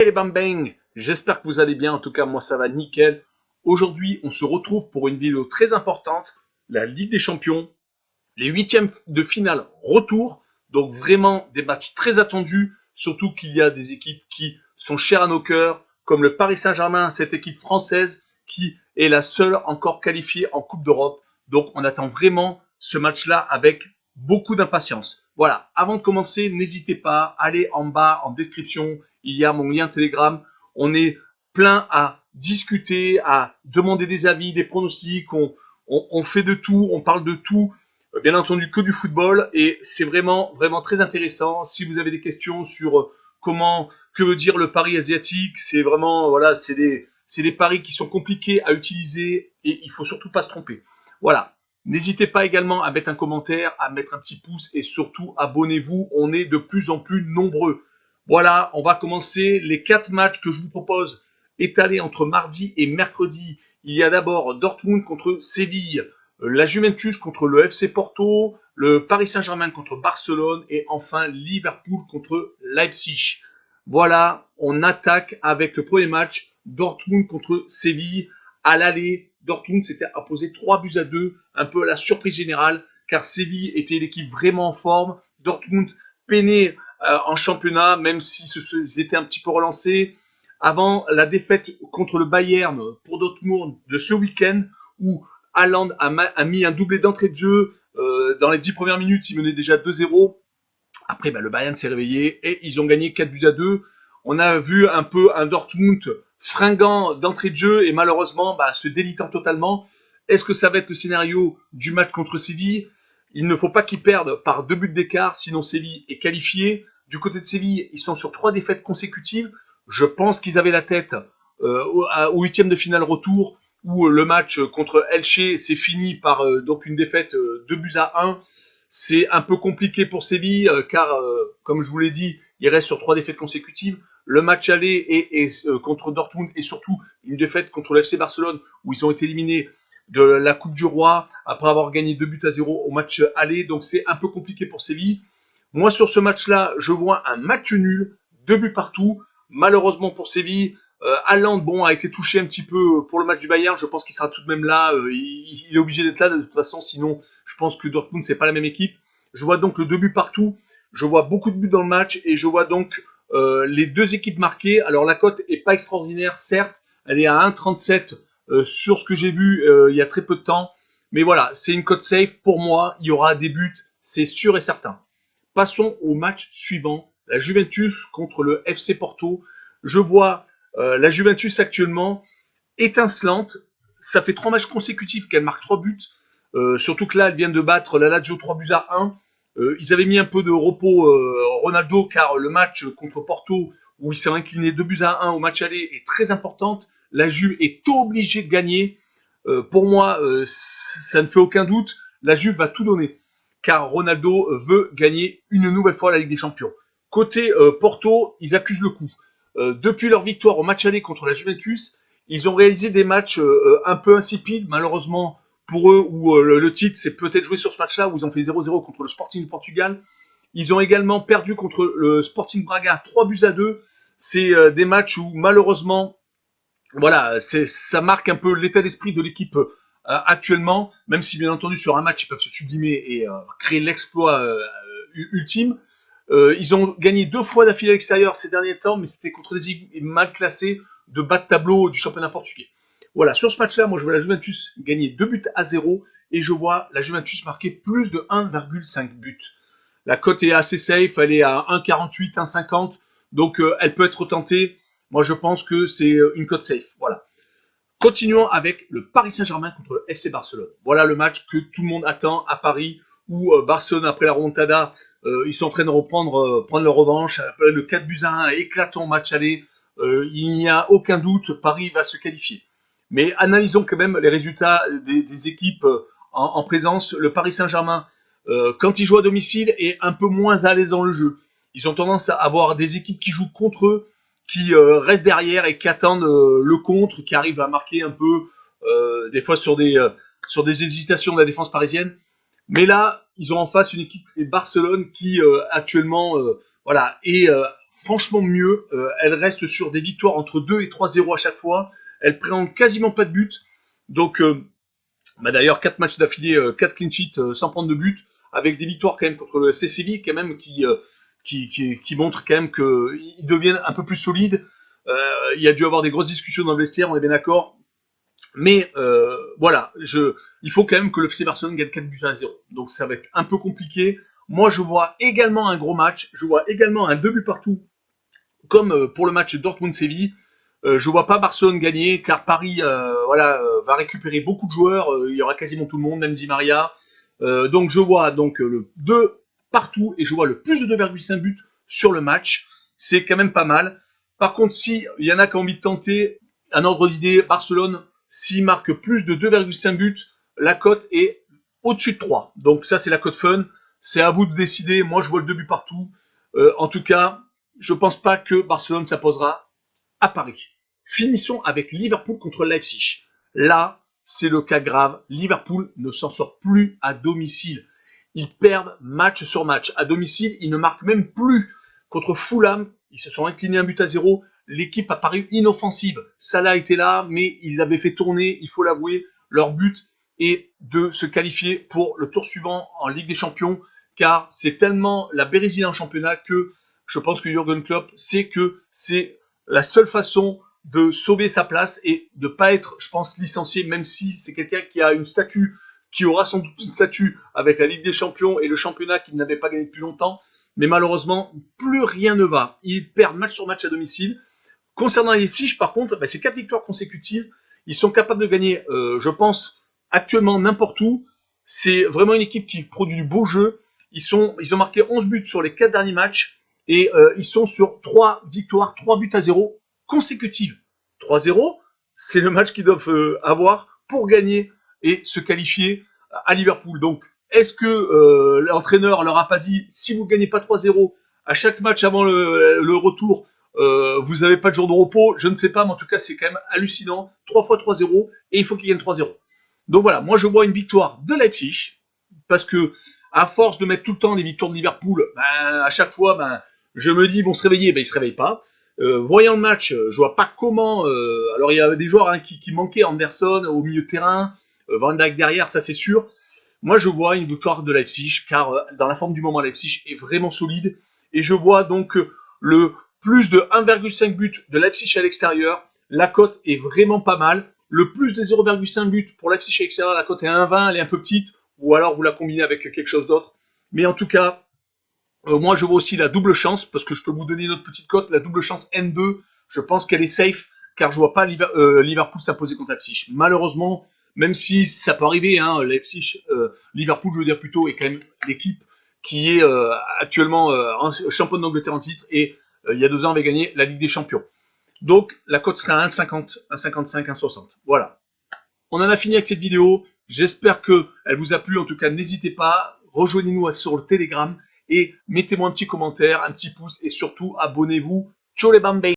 Les bam bang, j'espère que vous allez bien, en tout cas moi ça va nickel. Aujourd'hui on se retrouve pour une vidéo très importante, la Ligue des Champions, les huitièmes de finale retour, donc vraiment des matchs très attendus, surtout qu'il y a des équipes qui sont chères à nos cœurs, comme le Paris Saint-Germain, cette équipe française qui est la seule encore qualifiée en Coupe d'Europe. Donc on attend vraiment ce match-là avec beaucoup d'impatience. Voilà, avant de commencer, n'hésitez pas, allez en bas en description, il y a mon lien Telegram. On est plein à discuter, à demander des avis, des pronostics, on fait de tout, on parle de tout, bien entendu que du football, et c'est vraiment très intéressant. Si vous avez des questions sur que veut dire le pari asiatique, c'est vraiment, voilà, c'est des paris qui sont compliqués à utiliser et il faut surtout pas se tromper. Voilà. N'hésitez pas également à mettre un commentaire, à mettre un petit pouce et surtout abonnez-vous. On est de plus en plus nombreux. Voilà, on va commencer les 4 matchs que je vous propose étalés entre mardi et mercredi. Il y a d'abord Dortmund contre Séville, la Juventus contre le FC Porto, le Paris Saint-Germain contre Barcelone et enfin Liverpool contre Leipzig. Voilà, on attaque avec le premier match, Dortmund contre Séville. À l'aller, Dortmund s'était imposé 3-2, un peu à la surprise générale, car Séville était l'équipe vraiment en forme. Dortmund peinait en championnat, même s'ils étaient un petit peu relancés. Avant la défaite contre le Bayern pour Dortmund de ce week-end, où Haaland a mis un doublé d'entrée de jeu. Dans les 10 premières minutes, il menait déjà 2-0. Après, le Bayern s'est réveillé et ils ont gagné 4-2. On a vu un peu un Dortmund fringant d'entrée de jeu et malheureusement se délitant totalement. Est-ce que ça va être le scénario du match contre Séville? Il ne faut pas qu'ils perdent par 2 buts d'écart, sinon Séville est qualifié. Du côté de Séville, ils sont sur 3 défaites consécutives. Je pense qu'ils avaient la tête au huitième de finale retour, où le match contre Elche s'est fini par donc une défaite 2-1. C'est un peu compliqué pour Séville, car, comme je vous l'ai dit, il reste sur 3 défaites consécutives. Le match aller est contre Dortmund et surtout une défaite contre le FC Barcelone, où ils ont été éliminés de la Coupe du Roi après avoir gagné 2-0 au match aller. Donc c'est un peu compliqué pour Séville. Moi, sur ce match-là, je vois un match nul, 2 buts partout. Malheureusement pour Séville, Haaland a été touché un petit peu pour le match du Bayern. Je pense qu'il sera tout de même là. Il est obligé d'être là de toute façon, sinon je pense que Dortmund c'est pas la même équipe. Je vois donc le 2 buts partout. Je vois beaucoup de buts dans le match et je vois donc les deux équipes marquées. Alors la cote est pas extraordinaire, certes, elle est à 1,37 sur ce que j'ai vu il y a très peu de temps. Mais voilà, c'est une cote safe pour moi. Il y aura des buts, c'est sûr et certain. Passons au match suivant, la Juventus contre le FC Porto. Je vois la Juventus actuellement étincelante. Ça fait 3 matchs consécutifs qu'elle marque 3 buts. Surtout que là, elle vient de battre la Lazio 3-1. Ils avaient mis un peu de repos Ronaldo, car le match contre Porto, où il s'est incliné 2-1 au match aller, est très importante. La Juve est obligée de gagner. Pour moi, ça ne fait aucun doute. La Juve va tout donner, car Ronaldo veut gagner une nouvelle fois la Ligue des Champions. Côté Porto, ils accusent le coup. Depuis leur victoire au match aller contre la Juventus, ils ont réalisé des matchs un peu insipides, malheureusement pour eux, où le titre s'est peut-être joué sur ce match-là, où ils ont fait 0-0 contre le Sporting du Portugal. Ils ont également perdu contre le Sporting Braga 3-2. C'est des matchs où malheureusement, voilà, ça marque un peu l'état d'esprit de l'équipe actuellement, même si bien entendu sur un match ils peuvent se sublimer et créer l'exploit ultime. Ils ont gagné 2 fois d'affilée à l'extérieur ces derniers temps, mais c'était contre des équipes mal classées de bas de tableau du championnat portugais. Voilà, sur ce match-là, moi je vois la Juventus gagner 2-0 et je vois la Juventus marquer plus de 1,5 buts. La cote est assez safe, elle est à 1,48, 1,50, donc elle peut être tentée. Moi je pense que c'est une cote safe. Voilà. Continuons avec le Paris Saint-Germain contre le FC Barcelone. Voilà le match que tout le monde attend à Paris, où Barcelone, après la remontada, ils sont en train de prendre leur revanche. Le 4-1, éclatant match aller. Il n'y a aucun doute, Paris va se qualifier. Mais analysons quand même les résultats des équipes en présence. Le Paris Saint-Germain, quand il joue à domicile, est un peu moins à l'aise dans le jeu. Ils ont tendance à avoir des équipes qui jouent contre eux, qui restent derrière et qui attendent le contre, qui arrivent à marquer un peu, des fois sur des hésitations de la défense parisienne. Mais là, ils ont en face une équipe, Barcelone, qui actuellement voilà, est franchement mieux. Elle reste sur des victoires entre 2 et 3-0 à chaque fois. Elle prend quasiment pas de but. Donc, d'ailleurs, 4 matchs d'affilée, 4 clean sheets sans prendre de but, avec des victoires quand même contre le FC Séville, quand même, qui montrent quand même qu'ils deviennent un peu plus solides. Il y a dû avoir des grosses discussions dans le vestiaire, on est bien d'accord. Mais voilà, il faut quand même que le FC Barcelone gagne 4-0. Donc ça va être un peu compliqué. Moi, je vois également un gros match. Je vois également un 2 buts partout, comme pour le match Dortmund-Séville. Je vois pas Barcelone gagner, car Paris va récupérer beaucoup de joueurs. Il y aura quasiment tout le monde, même Di Maria. Donc je vois le 2 partout et je vois le plus de 2,5 buts sur le match. C'est quand même pas mal. Par contre, si il y en a qui ont envie de tenter un ordre d'idée, Barcelone, s'il marque plus de 2,5 buts, la cote est au-dessus de 3. Donc ça, c'est la cote fun. C'est à vous de décider. Moi, je vois le 2 buts partout. En tout cas, je pense pas que Barcelone s'imposera à Paris. Finissons avec Liverpool contre Leipzig. Là, c'est le cas grave. Liverpool ne s'en sort plus à domicile. Ils perdent match sur match. À domicile, ils ne marquent même plus. Contre Fulham, ils se sont inclinés 1-0. L'équipe a paru inoffensive. Salah était là, mais il avait fait tourner, il faut l'avouer. Leur but est de se qualifier pour le tour suivant en Ligue des Champions, car c'est tellement la bérésie en championnat que je pense que Jürgen Klopp sait que c'est la seule façon de sauver sa place et de ne pas être, je pense, licencié, même si c'est quelqu'un qui a une statue, qui aura sans doute une statue avec la Ligue des Champions et le championnat qu'il n'avait pas gagné depuis longtemps. Mais malheureusement, plus rien ne va. Ils perdent match sur match à domicile. Concernant les Leipzig, par contre, c'est 4 victoires consécutives. Ils sont capables de gagner, je pense, actuellement n'importe où. C'est vraiment une équipe qui produit du beau jeu. Ils ont marqué 11 buts sur les 4 derniers matchs. Et ils sont sur 3 victoires, 3-0 consécutives. 3-0, c'est le match qu'ils doivent avoir pour gagner et se qualifier à Liverpool. Donc, est-ce que l'entraîneur leur a pas dit, si vous ne gagnez pas 3-0 à chaque match avant le retour, vous n'avez pas de jour de repos? Je ne sais pas, mais en tout cas, c'est quand même hallucinant. 3 fois 3-0, et il faut qu'ils gagnent 3-0. Donc voilà, moi je vois une victoire de Leipzig, parce que à force de mettre tout le temps des victoires de Liverpool, à chaque fois, je me dis, ils vont se réveiller, ils se réveillent pas. Voyant le match, je vois pas comment. Alors il y avait des joueurs qui manquaient, Anderson au milieu de terrain, Van Dijk derrière, ça c'est sûr. Moi je vois une victoire de Leipzig, car dans la forme du moment, Leipzig est vraiment solide. Et je vois donc le plus de 1,5 but de Leipzig à l'extérieur. La cote est vraiment pas mal. Le plus de 0,5 but pour Leipzig à l'extérieur, la cote est 1,20, elle est un peu petite. Ou alors vous la combinez avec quelque chose d'autre. Mais en tout cas, moi, je vois aussi la double chance, parce que je peux vous donner une autre petite cote, la double chance N2, je pense qu'elle est safe, car je vois pas Liverpool s'imposer contre Leipzig. Malheureusement, même si ça peut arriver, Leipzig, Liverpool, je veux dire plutôt, est quand même l'équipe qui est actuellement championne d'Angleterre en titre, et il y a 2 ans avait gagné la Ligue des Champions. Donc, la cote serait à 1,50, 1,55, 1,60. Voilà. On en a fini avec cette vidéo. J'espère qu'elle vous a plu. En tout cas, n'hésitez pas, rejoignez-nous sur le Telegram et mettez-moi un petit commentaire, un petit pouce et surtout abonnez-vous. Ciao les bambins!